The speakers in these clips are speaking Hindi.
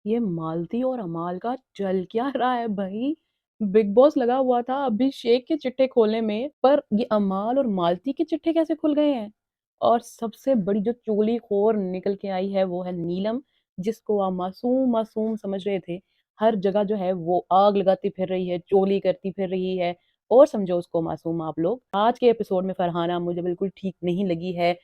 ये मालती और अमाल का चल क्या रहा है भाई? बिग बॉस लगा हुआ था अभिषेक के चिट्ठे खोलने में, पर ये अमाल और मालती के चिट्ठे कैसे खुल गए हैं? और सबसे बड़ी जो चुगलीखोर निकल के आई है वो है नीलम, जिसको आप मासूम मासूम समझ रहे थे। हर जगह जो है वो आग लगाती फिर रही है, चोली करती फिर रही है। और समझो उसको मासूम आप लोग। आज के एपिसोड में फरहाना मुझे बिल्कुल ठीक नहीं लगी है।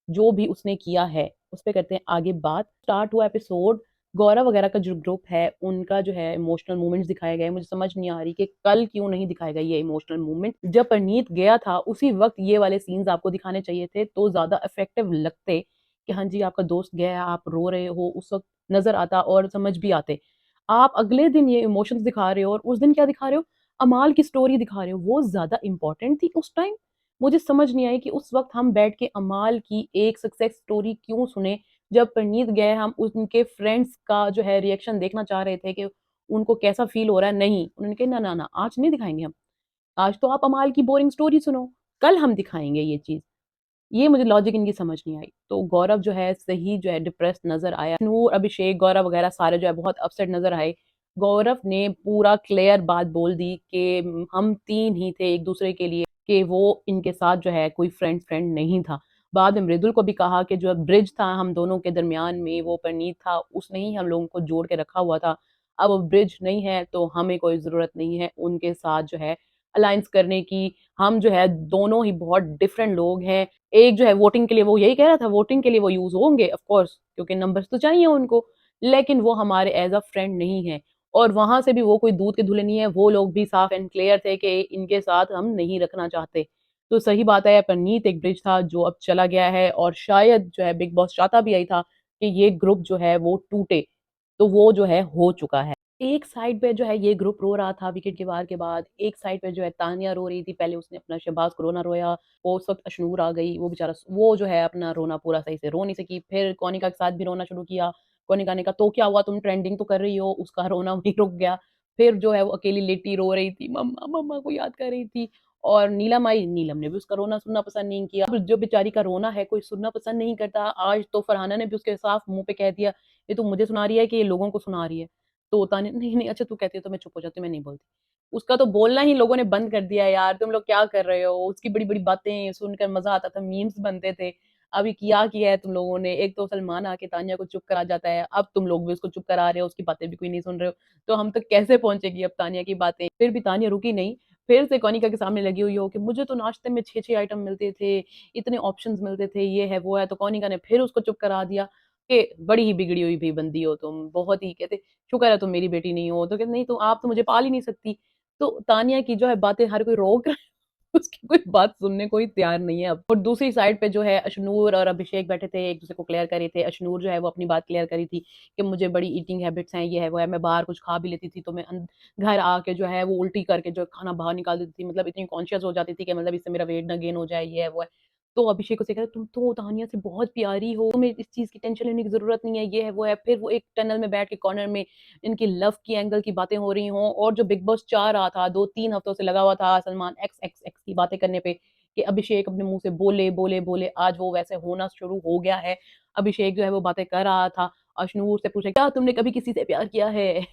जो भी उसने किया है उस पे करते हैं आगे बात। स्टार्ट हुआ एपिसोड, गौरव वगैरह का जो ग्रुप है उनका जो है इमोशनल मूवमेंट्स दिखाए गए। मुझे समझ नहीं आ रही कि कल क्यों नहीं दिखाया गया ये इमोशनल मूवमेंट। जब परनीत गया था उसी वक्त ये वाले सीन्स आपको दिखाने चाहिए थे तो ज्यादा इफेक्टिव लगते कि हाँ जी आपका दोस्त गया है, आप रो रहे हो, उस वक्त नजर आता और समझ भी आते। आप अगले दिन ये इमोशंस दिखा रहे हो और उस दिन क्या दिखा रहे हो? अमाल की स्टोरी दिखा रहे हो। वो ज्यादा इंपॉर्टेंट थी उस टाइम। मुझे समझ नहीं आई कि उस वक्त हम बैठ के अमाल की एक सक्सेस स्टोरी क्यों सुने। जब परनीत गए हम उनके फ्रेंड्स का जो है रिएक्शन देखना चाह रहे थे कि उनको कैसा फील हो रहा है। नहीं, उन्होंने कहा ना ना ना, आज नहीं दिखाएंगे हम। आज तो आप अमाल की बोरिंग स्टोरी सुनो, कल हम दिखाएंगे ये चीज। ये मुझे लॉजिक इनकी समझ नहीं आई। तो गौरव जो है सही जो है डिप्रेस नजर आया। नूर, अभिषेक, गौरव वगैरह सारे जो है बहुत अपसेट नजर आए। गौरव ने पूरा क्लियर बात बोल दी कि हम तीन ही थे एक दूसरे के लिए, कि वो इनके साथ जो है कोई फ्रेंड फ्रेंड नहीं था। बाद में मृदुल को भी कहा कि जो ब्रिज था हम दोनों के दरमियान में वो परनीत था, उसने ही हम लोगों को जोड़ के रखा हुआ था। अब वो ब्रिज नहीं है तो हमें कोई जरूरत नहीं है उनके साथ जो है अलायंस करने की। हम जो है दोनों ही बहुत डिफरेंट लोग हैं। एक जो है वोटिंग के लिए, वो यही कह रहा था वोटिंग के लिए वो यूज होंगे ऑफ कोर्स, क्योंकि नंबर्स तो चाहिए उनको, लेकिन वो हमारे एज अ फ्रेंड नहीं है। और वहां से भी वो कोई दूध के धुले नहीं है। वो लोग भी साफ एंड क्लियर थे कि इनके साथ हम नहीं रखना चाहते। तो सही बात है, परनीत एक ब्रिज था जो अब चला गया है और शायद जो है बिग बॉस चाहता भी यही था कि ये ग्रुप जो है वो टूटे। तो वो जो है हो चुका है। एक साइड पे जो है ये ग्रुप रो रहा था विकेट की वार के बाद, एक साइड पे जो है तानिया रो रही थी। पहले उसने अपना शहबाज को रोना रोया, वो उस वक्त अशनूर आ गई, वो बेचारा वो जो है अपना रोना पूरा सही से रो नहीं सकी। फिर कोनिका के साथ भी रोना शुरू किया। कोनिका ने कहा तो क्या हुआ, तुम ट्रेंडिंग तो कर रही हो, उसका रोना वहीं रुक गया। फिर जो है वो अकेली लेटी रो रही थी, मम्मा मम्मा को याद कर रही थी। और नीलम आई, नीलम ने भी उसका रोना सुनना पसंद नहीं किया। अब जो बेचारी का रोना है कोई सुनना पसंद नहीं करता। आज तो फरहाना ने भी उसके साफ मुंह पे कह दिया, ये तू मुझे सुना रही है कि ये लोगों को सुना रही है? तो तान्या नहीं नहीं, अच्छा तू कहती है तो मैं चुप हो जाती हूँ, मैं नहीं बोलती। उसका तो बोलना ही लोगों ने बंद कर दिया। यार तुम लोग क्या कर रहे हो? उसकी बड़ी बड़ी बातें सुनकर मजा आता था, मीम्स बनते थे। अभी क्या किया है तुम लोगों ने? एक तो सलमान आके तानिया को चुप करा जाता है, अब तुम लोग भी उसको चुप करा रहे हो, उसकी बातें भी कोई नहीं सुन रहे हो। तो हम तक कैसे पहुंचेगी अब तानिया की बातें? फिर भी तानिया रुकी नहीं। फिर से कौनिका के सामने लगी हुई हो कि मुझे तो नाश्ते में छह छह आइटम मिलते थे, इतने ऑप्शंस मिलते थे, ये है वो है। तो कौनिका ने फिर उसको चुप करा दिया कि बड़ी ही बिगड़ी हुई भी बंदी हो तुम, बहुत ही कहते शुक्र है तुम मेरी बेटी नहीं हो। तो कहते नहीं तो आप तो मुझे पाल ही नहीं सकती। तो तानिया की जो है बातें हर कोई रोक रहा है। उसकी कोई बात सुनने को ही तैयार नहीं है अब। और दूसरी साइड पे जो है अशनूर और अभिषेक बैठे थे, एक दूसरे को क्लियर कर रहे थे। अशनूर जो है वो अपनी बात क्लियर करी थी कि मुझे बड़ी ईटिंग हैबिट्स हैं, ये है वो है, मैं बाहर कुछ खा भी लेती थी तो मैं घर आके जो है वो उल्टी करके जो खाना बाहर निकाल देती थी। मतलब इतनी कॉन्शियस हो जाती थी कि मतलब इससे मेरा वेट ना गेन हो जाए, ये है वो है। तो अभिषेक उसे कह रहा तुम तो तानिया से बहुत प्यारी हो, तुम्हें इस चीज की टेंशन लेने की जरूरत नहीं है, ये है वो है। फिर वो एक टनल में बैठ के कॉर्नर में इनकी लव की एंगल की बातें हो रही हों। और जो बिग बॉस चाह रहा था, 2-3 हफ्तों से लगा हुआ था सलमान एक्स एक्स एक्स की बातें करने पे, कि अभिषेक अपने मुंह से बोले बोले बोले, आज वो वैसे होना शुरू हो गया है। अभिषेक जो है वो बातें कर रहा था। अशनूर से पूछे क्या तुमने कभी किसी से प्यार किया है?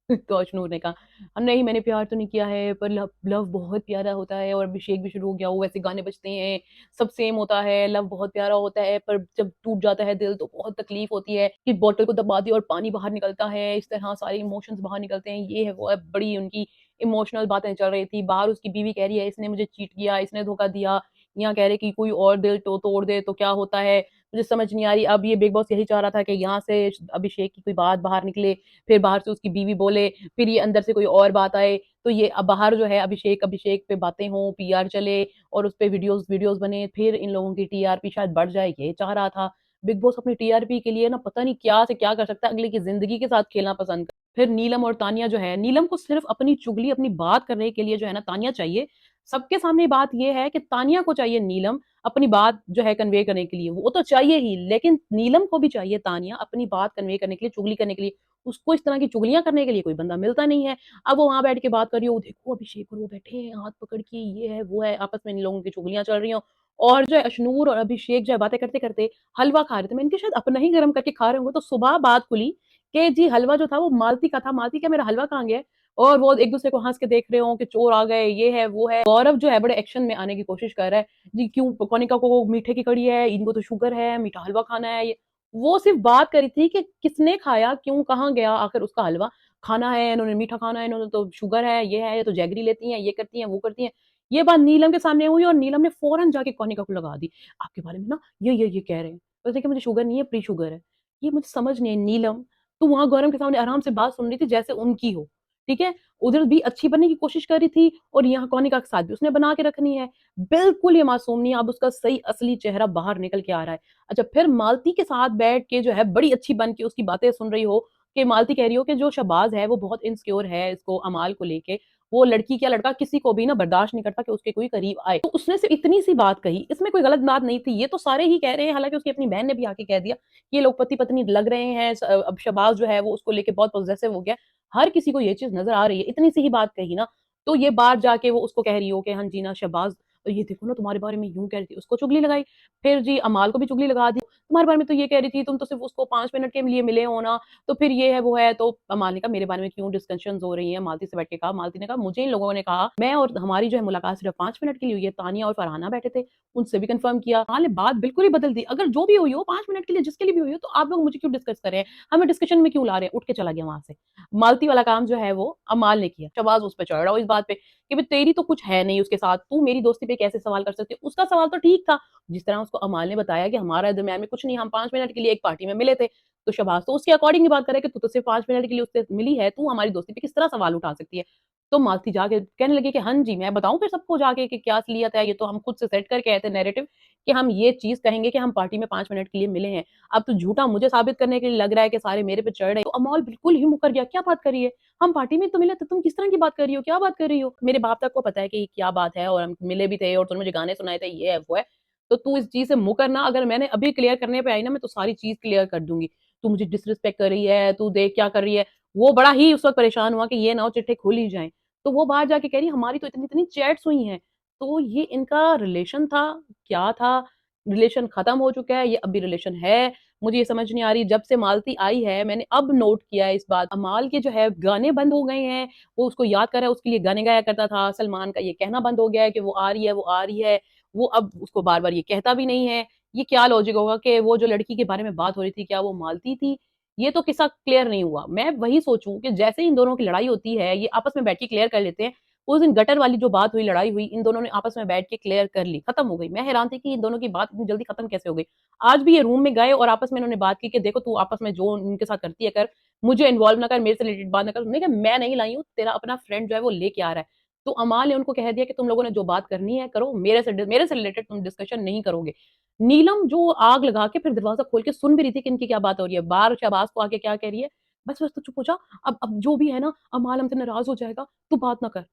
तो अशनूर ने कहा नहीं मैंने प्यार तो नहीं किया है, पर लव लव बहुत प्यारा होता है। और अभिषेक भी शुरू हो गया, वो वैसे गाने बजते हैं, सब सेम होता है, लव बहुत प्यारा होता है, पर जब टूट जाता है दिल तो बहुत तकलीफ होती है कि बोतल को दबा दी और पानी बाहर निकलता है, इस तरह सारे इमोशंस बाहर निकलते हैं, ये है वो है। बड़ी उनकी इमोशनल बातें चल रही थी। बाहर उसकी बीवी कह रही है इसने मुझे चीट किया, इसने धोखा दिया। यहाँ कह रहे कि कोई और दिल तो तोड़ दे तो क्या होता है। मुझे समझ नहीं आ रही। अब ये बिग बॉस यही चाह रहा था कि यहाँ से अभिषेक की कोई बात बाहर निकले, फिर बाहर से उसकी बीवी बोले, फिर ये अंदर से कोई और बात आए, तो ये अब बाहर जो है अभिषेक अभिषेक पे बातें हों, पीआर चले और उस पे वीडियोस वीडियोस बने, फिर इन लोगों की टीआरपी शायद बढ़ जाए, ये चाह रहा था। बिग बॉस अपनी टीआरपी के लिए ना पता नहीं क्या से क्या कर सकता है, अगले की जिंदगी के साथ खेलना पसंद कर। फिर नीलम और तानिया जो है, नीलम को सिर्फ अपनी चुगली अपनी बात करने के लिए जो है ना तानिया चाहिए। सबके सामने बात ये है कि तानिया को चाहिए नीलम अपनी बात जो है कन्वे करने के लिए, वो तो चाहिए ही, लेकिन नीलम को भी चाहिए तानिया अपनी बात कन्वे करने के लिए, चुगली करने के लिए। उसको इस तरह की चुगलियां करने के लिए कोई बंदा मिलता नहीं है। अब वो वहां बैठ के बात कर रही हो, देखो अभिषेक और वो बैठे हैं हाथ पकड़ के, ये है वो है, आपस में इन लोगों की चुगलियां चल रही हो। और जो है अशनूर और अभिषेक जो है बातें करते करते हलवा खा रहे थे। मैं इनके शायद अपना ही गर्म करके खा रहे होंगे। तो सुबह बात खुली कि जी हलवा जो था वो मालती का था, मालती क्या मेरा हलवा कहाँ गया है? और वो एक दूसरे को हंस के देख रहे हो कि चोर आ गए, ये है वो है। गौरव जो है बड़े एक्शन में आने की कोशिश कर रहा है, जी क्यों कनिका को मीठे की कड़ी है, इनको तो शुगर है, मीठा हलवा खाना है। ये वो सिर्फ बात करी थी कि किसने खाया, क्यों, कहाँ गया आखिर उसका हलवा, खाना है इन्होंने, मीठा खाना है इन्होंने, तो शुगर है, ये तो जैगरी लेती हैं, ये करती हैं, वो करती हैं। ये बात नीलम के सामने हुई और नीलम ने फौरन जाके कनिका को लगा दी, आपके बारे में ना ये कह रहे हैं। उसने कहा मुझे शुगर नहीं है, प्री शुगर है। ये मुझे समझ नहीं है नीलम, तू वहां गौरव के सामने आराम से बात सुन रही थी जैसे उनकी हो, ठीक है? उधर भी अच्छी बनने की कोशिश कर रही थी और यहाँ कनिका के साथ भी उसने बना के रखनी है। बिल्कुल ये मासूम नहीं है, अब उसका सही असली चेहरा बाहर निकल के आ रहा है। अच्छा, फिर मालती के साथ बैठ के जो है बड़ी अच्छी बन के उसकी बातें सुन रही हो कि मालती कह रही हो कि जो शहबाज है वो बहुत इनसिक्योर है इसको अमाल को लेके, वो लड़की क्या लड़का किसी को भी ना बर्दाश्त नहीं करता कि उसके कोई करीब आए। तो उसने सिर्फ इतनी सी बात कही, इसमें कोई गलत बात नहीं थी, ये तो सारे ही कह रहे हैं, हालांकि उसकी अपनी बहन ने भी आके कह दिया ये लोग पति पत्नी लग रहे हैं, अब शहबाज जो है वो उसको लेके बहुत पॉजेसिव हो गया। हर किसी को ये चीज नजर आ रही है, इतनी सी ही बात कही ना, तो ये बाहर जाके वो उसको कह रही हो कि हाँ जी ना शहबाज, ये देखो ना तुम्हारे बारे में यूं कह रही थी, उसको चुगली लगाई। फिर जी अमाल को भी चुगली लगा दी, तुम्हारे बारे में तो ये कह रही थी, तुम तो सिर्फ उसको 5 मिनट के लिए मिले हो ना, तो फिर ये है वो है। तो अमाल ने कहा मेरे बारे में क्यों डिस्कशन हो रही है, मालती से बैठ के कहा। मालती ने कहा मुझे इन लोगों ने कहा, मैं और हमारी जो है मुलाकात सिर्फ 5 मिनट के लिए हुई है, तानिया और फरहाना बैठे थे, उनसे भी कंफर्म किया। अमाल ने बात बिल्कुल ही बदल दी, अगर जो भी हुई हो 5 मिनट के लिए, जिसके लिए भी हुई हो, तो आप लोग मुझे क्यों डिस्कस कर रहे हैं, हमें डिस्कशन में क्यों ला रहे हैं? उठ के चला गया वहां से। मालती वाला काम जो है वो अमाल ने किया। शहबाज उस पर चढ़ रहा हो इस बात पे कि भाई तेरी तो कुछ है नहीं उसके साथ, तू मेरी दोस्ती पे कैसे सवाल कर सकती है? उसका सवाल तो ठीक था, जिस तरह उसको अमाल ने बताया कि हमारा दरमियान में कुछ नहीं, हम 5 मिनट के लिए एक पार्टी में मिले थे। तो शहबाज तो उसके अकॉर्डिंग ही बात करे कि तू तो सिर्फ 5 मिनट के लिए उससे मिली है, तू हमारी दोस्ती पे किस तरह सवाल उठा सकती है? तो मालती जाके कहने लगी कि हाँ जी मैं बताऊं फिर सबको जाके कि क्या असलियत है, ये तो हम खुद से सेट करके आए थे नैरेटिव कि हम ये चीज कहेंगे कि हम पार्टी में 5 मिनट के लिए मिले हैं। अब तो झूठा मुझे साबित करने के लिए लग रहा है कि सारे मेरे पे चढ़ रहे। तो अमोल बिल्कुल ही मुकर गया, क्या बात कर रही है, हम पार्टी में तो मिले थे, तुम किस तरह की बात कर रही हो, क्या बात कर रही हो? मेरे बाप तक को पता है कि क्या बात है, और हम मिले भी थे और तुमने मुझे गाने सुनाए थे, ये है वो है। तो तू इस चीज से मुकर ना, अगर मैंने अभी क्लियर करने पे आई ना, मैं तो सारी चीज क्लियर कर दूंगी। तू मुझे डिसरिस्पेक्ट कर रही है, तू देख क्या कर रही है। वो बड़ा ही उस वक्त परेशान हुआ कि ये ना हो चिट्ठे खुल ही जाए। तो वो बाहर जाके कह रही हमारी तो इतनी इतनी चैट्स हुई हैं। तो ये इनका रिलेशन था, क्या था? रिलेशन खत्म हो चुका है, ये अभी रिलेशन है, मुझे ये समझ नहीं आ रही। जब से मालती आई है मैंने अब नोट किया है इस बात, अमाल के जो है गाने बंद हो गए हैं। वो उसको याद कर रहा है, उसके लिए गाने गाया करता था। सलमान का ये कहना बंद हो गया है कि वो आ रही है, वो आ रही है। वो अब उसको बार बार ये कहता भी नहीं है। ये क्या लॉजिक होगा कि वो जो लड़की के बारे में बात हो रही थी क्या वो मालती थी? ये तो किस्सा क्लियर नहीं हुआ। मैं वही सोचूं कि जैसे इन दोनों की लड़ाई होती है ये आपस में बैठ के क्लियर कर लेते हैं। उस दिन गटर वाली जो बात हुई, लड़ाई हुई, इन दोनों ने आपस में बैठ के क्लियर कर ली, खत्म हो गई। मैं हैरान थी कि इन दोनों की बात इतनी जल्दी खत्म कैसे हो गई। आज भी ये रूम में गए और आपस में इन्होंने बात की कि देखो तू आपस में जो इनके साथ करती है कर, मुझे इन्वॉल्व ना कर, मेरे से रिलेटेड बात ना कर। नहीं, मैं नहीं लाई हूँ, तेरा अपना फ्रेंड जो है वो लेके आ रहा है। तो अमाल ने उनको कह दिया कि तुम लोगों ने जो बात करनी है करो, मेरे से रिलेटेड तुम डिस्कशन नहीं करोगे। नीलम जो आग लगा के फिर दरवाजा खोल के सुन भी रही थी कि इनकी क्या बात हो रही है, बाहर शहबाज को आके क्या कह रही है, बस बस तू चुप हो जा, अब जो भी है ना अमाल हमसे नाराज हो जाएगा, तू बात ना कर।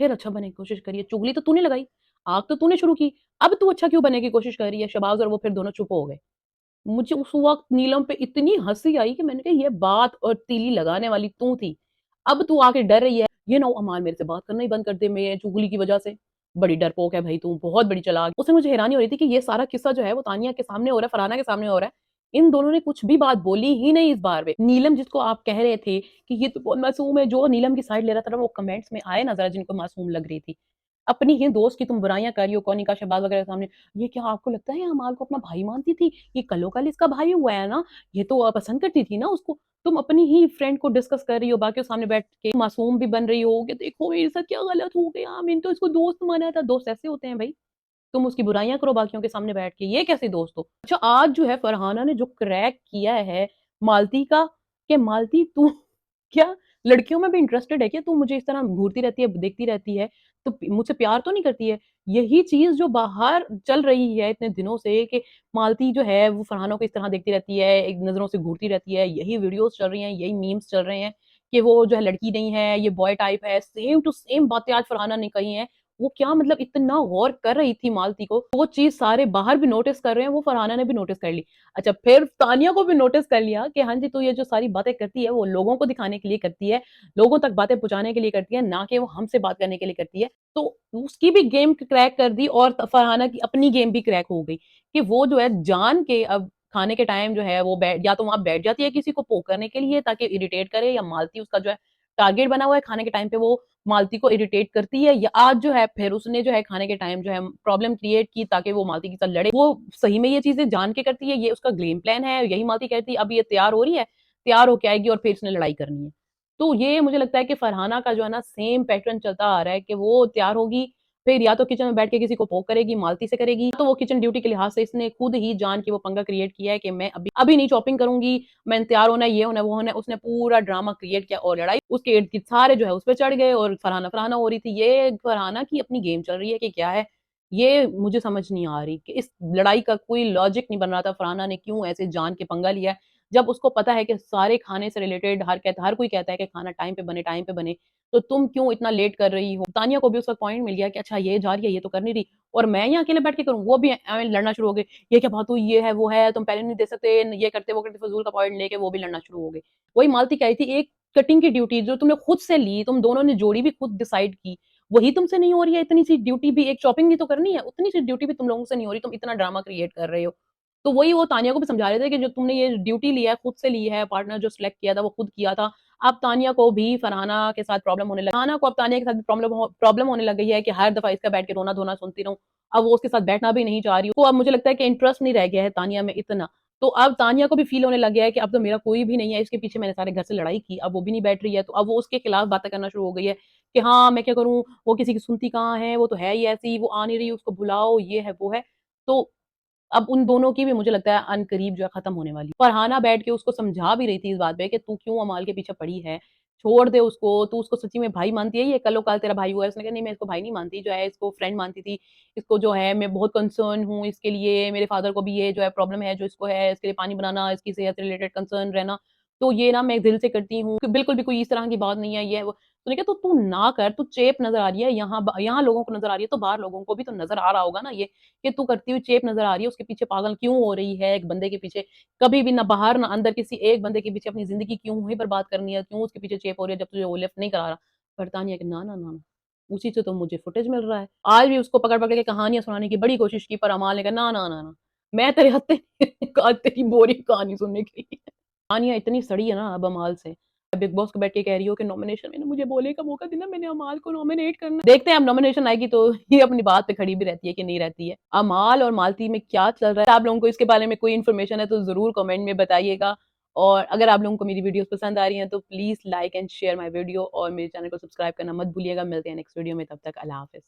फिर अच्छा बनने की कोशिश करी है, चुगली तो तूने लगाई, आग तो तूने शुरू की, अब तू अच्छा क्यों बनने की कोशिश कर रही है? शहबाज और वो फिर दोनों चुप हो गए। मुझे उस वक्त नीलम पे इतनी हंसी आई कि मैंने कहा ये बात और तीली लगाने वाली तू थी, अब तू आके डर रही है, ये ना हो अमान मेरे से बात करना ही बंद कर दे मेरे चुगली की वजह से। बड़ी डरपोक है भाई तू, बहुत बड़ी चालाक। उससे मुझे हैरानी हो रही थी कि ये सारा किस्सा जो है वो तानिया के सामने हो रहा है, फरहाना के सामने हो रहा है, इन दोनों ने कुछ भी बात बोली ही नहीं इस बार में। नीलम जिसको आप कह रहे थे कि ये तो बहुत मासूम है, जो नीलम की साइड ले रहा था ना, वो कमेंट्स में आए ना जरा, जिनको मासूम लग रही थी, अपनी ही दोस्त की तुम बुराइयां कर रही हो कौनिका शहबाज वगैरह के सामने। ये क्या आपको लगता है अमाल को अपना भाई मानती थी? ये कलो कल इसका भाई हुआ है ना, ये तो पसंद करती थी ना उसको। तुम अपनी ही फ्रेंड को डिस्कस कर रही हो बाकी सामने बैठ के, मासूम भी बन रही हो कि देखो मेरे साथ क्या गलत हो गया, मैंने तो इसको दोस्त माना था। दोस्त ऐसे होते हैं भाई, तुम उसकी बुराइयां करो बाकियों के सामने बैठ के, ये कैसे दोस्त हो? अच्छा, आज जो है फरहाना ने जो क्रैक किया है मालती का, कि मालती तू क्या लड़कियों में भी इंटरेस्टेड है क्या? तू मुझे इस तरह घूरती रहती है, देखती रहती है, तो मुझसे प्यार तो नहीं करती है? यही चीज जो बाहर चल रही है इतने दिनों से कि मालती जो है वो फरहाना को इस तरह देखती रहती है, एक नजरों से घूरती रहती है, यही वीडियोस चल रही हैं, यही मीम्स चल रहे हैं कि वो जो है लड़की नहीं है, ये बॉय टाइप है। सेम टू सेम बातें आज फरहाना ने कही हैं। वो क्या मतलब इतना गौर कर रही थी मालती को, वो चीज सारे बाहर भी नोटिस कर रहे हैं, वो फरहाना ने भी नोटिस कर ली। अच्छा, फिर तानिया को भी नोटिस कर लिया कि हाँ जी तो ये जो सारी बातें करती है वो लोगों को दिखाने के लिए करती है, लोगों तक बातें पहुंचाने के लिए करती है, ना कि वो हमसे बात करने के लिए करती है। तो उसकी भी गेम क्रैक कर दी और फरहाना की अपनी गेम भी क्रैक हो गई कि वो जो है जान के अब खाने के टाइम जो है वो बैठ या तो वहाँ बैठ जाती है किसी को पोक करने के लिए ताकि इरिटेट करे, या मालती उसका जो है टारगेट बना हुआ है खाने के टाइम पे वो मालती को इरिटेट करती है, या आज जो है फिर उसने जो है खाने के टाइम जो है प्रॉब्लम क्रिएट की ताकि वो मालती के साथ लड़े। वो सही में ये चीज़ें जान के करती है, ये उसका गेम प्लान है, यही मालती कहती है अब ये तैयार हो रही है, तैयार होके आएगी और फिर इसने लड़ाई करनी है। तो ये मुझे लगता है कि फरहाना का जो है ना सेम पैटर्न चलता आ रहा है कि वो तैयार होगी, फिर या तो किचन में बैठ के किसी को पोक करेगी, मालती से करेगी, तो वो किचन ड्यूटी के लिहाज से इसने खुद ही जान के वो पंगा क्रिएट किया है कि मैं अभी अभी नहीं चॉपिंग करूँगी, मैंने तैयार होना है, ये होना है, वो होना है। उसने पूरा ड्रामा क्रिएट किया और लड़ाई उसके इर्द-गिर्द सारे जो है उस पे चढ़ गए और फरहाना फरहाना हो रही थी। ये फरहाना की अपनी गेम चल रही है कि क्या है, ये मुझे समझ नहीं आ रही कि इस लड़ाई का कोई लॉजिक नहीं बन रहा था, फरहाना ने क्यों ऐसे जान के पंगा लिया है। जब उसको पता है कि सारे खाने से रिलेटेड हर कोई कहता है कि खाना टाइम पे बने, तो तुम क्यों इतना लेट कर रही हो? तानिया को भी उसका पॉइंट मिल गया कि अच्छा ये जा रही है, ये तो कर नहीं रही और मैं यहाँ अकेले बैठ के करूँ, वो भी लड़ना शुरू हो गई। ये क्या बात हुई? ये है, वो है, तुम पहले नहीं दे सकते, ये करते, वो करते, फ़िज़ूल का पॉइंट लेके वो भी लड़ना शुरू हो गई। वही मालती कह रही थी एक कटिंग की ड्यूटी जो तुमने खुद से ली, तुम दोनों ने जोड़ी भी खुद डिसाइड की, वही तुमसे नहीं हो रही है, इतनी सी ड्यूटी भी एक चॉपिंग भी तो करनी है, उतनी सी ड्यूटी भी तुम लोगों से नहीं हो रही, तुम इतना ड्रामा क्रिएट कर रहे हो। तो वही वो तानिया को भी समझा रहे थे कि जो तुमने ये ड्यूटी लिया है, खुद से ली है, पार्टनर जो सिलेक्ट किया था, वो खुद किया था। अब तानिया को भी फरहाना के साथ प्रॉब्लम होने लगी। फरहाना को अब तानिया के साथ भी प्रॉब्लम होने लग गई है कि हर दफ़ा इसका बैठ के रोना-धोना सुनती रहूँ। अब वो उसके साथ बैठना भी नहीं चाह रही। तो अब मुझे लगता है कि इंटरेस्ट नहीं रह गया है तानिया में इतना। तो अब तानिया को भी फ़ील होने लग गया है कि अब तो मेरा कोई भी नहीं है, इसके पीछे मैंने सारे घर से लड़ाई की, अब वो भी नहीं बैठ रही है, तो अब वो उसके खिलाफ बातें करना शुरू हो गई है कि हाँ, मैं क्या करूँ, वो किसी की सुनती कहाँ है, वो तो है ही ऐसी, वो आ नहीं रही, उसको बुलाओ, ये है, वो है। तो अब उन दोनों की भी मुझे लगता है अनकरीब जो है खत्म होने वाली है। फरहाना बैठ के उसको समझा भी रही थी इस बात पे कि तू क्यों अमाल के पीछे पड़ी है, छोड़ दे उसको, तू उसको सच्ची में भाई मानती है, ये कल्लो-काल तेरा भाई हुआ है। उसने कहा नहीं मैं इसको भाई नहीं मानती, जो है इसको फ्रेंड मानती थी। इसको जो है मैं बहुत कंसर्न हूँ इसके लिए, मेरे फादर को भी ये जो है प्रॉब्लम है जो इसको है, इसके लिए पानी बनाना, इसकी सेहत से रिलेटेड कंसर्न रहना, तो ये ना मैं दिल से करती हूँ, बिल्कुल भी कोई इस तरह की बात नहीं है, ये है वो। तो उसने कहा तो तू ना कर, तू चेप नज़र आ रही है, यहाँ लोगों को नज़र आ रही है, तो बाहर लोगों को भी तो नज़र आ रहा होगा ना ये। कि तू करती हुई चेप नज़र आ रही है, उसके पीछे पागल क्यों हो रही है एक बंदे के पीछे? कभी भी ना बाहर ना अंदर किसी एक बंदे के पीछे अपनी ज़िंदगी क्यों ही बर्बाद करनी है? क्यों उसके पीछे चेप हो रही है जब तुझे वो लिफ्ट नहीं करा रहा? बरतानिया कि ना, ना, ना, ना, उसी से तो मुझे फुटेज मिल रहा है। आज भी उसको पकड़-पकड़ के कहानियाँ सुनाने की बड़ी कोशिश की पर अमाल ने कहा ना, ना, ना, ना, मैं तेरे हत्थे आज तेरी बोरिंग कहानी सुनने के लिए। कहानियाँ इतनी सड़ी है ना अब अमाल से। बिग बॉस को बैठ के कह रही हो कि नॉमिनेशन में ना मुझे बोलने का मौका देना, मैंने अमाल को नॉमिनेट करना है। देखते हैं अब नॉमिनेशन आएगी तो ये अपनी बात पे खड़ी भी रहती है कि नहीं रहती है। अमाल और मालती में क्या चल रहा है? आप लोगों को इसके बारे में कोई इन्फॉर्मेशन है तो ज़रूर कमेंट में बताइएगा। और अगर आप लोगों को मेरी वीडियोज़ पसंद आ रही हैं तो please like and share my video और मेरे चैनल को सब्सक्राइब करना मत भूलिएगा। मिलते हैं नेक्स्ट वीडियो में, तब तक अल्लाह हाफ़िज़।